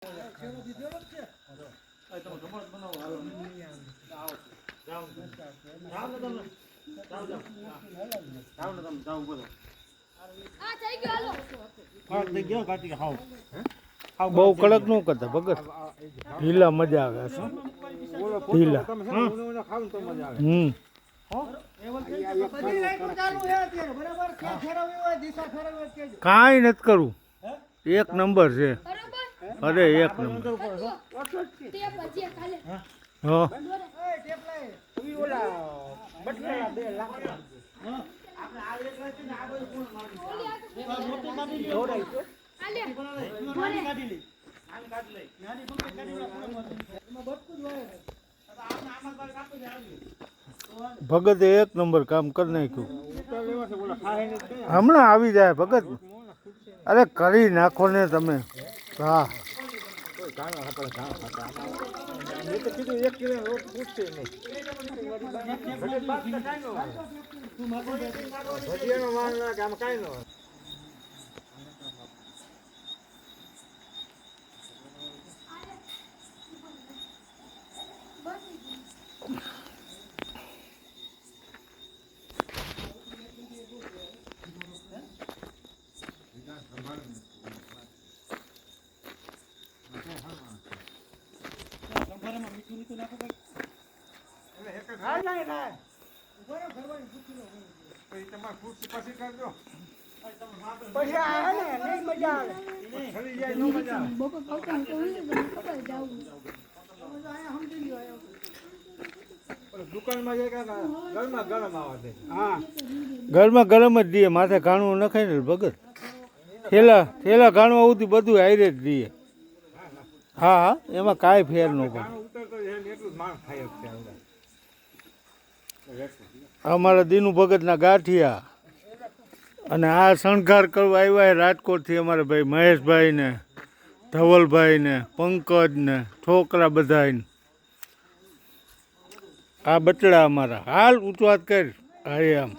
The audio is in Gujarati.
બહુ કડક નું કરતા ભગત, ઢીલા મજા આવે છે. ઢીલા કાંઈ નથી કરવું, એક નંબર છે. અરે એક નંબર. હા ભગતે એક નંબર કામ કરી નાખ્યું. હમણાં આવી જાય ભગત. અરે કરી નાખો ને તમે. હા ઘરમાં ગરમ જ દઈએ, માથે ઘાણું નખાય ને ભગત. થેલા ઘાણું આવું બધું હારે જ દઈએ. હા હા, એમાં કાંઈ ફેર ન પડે. અમારા દીનુ ભગતના ગાંઠિયા અને આ શણગાર કરવા આવ્યા રાજકોટથી અમારા ભાઈ મહેશભાઈ ને ધવલભાઈ ને પંકજ ને છોકરા બધાને. આ બચડા અમારા. હાલ ઊંચો વાત કર. હા આમ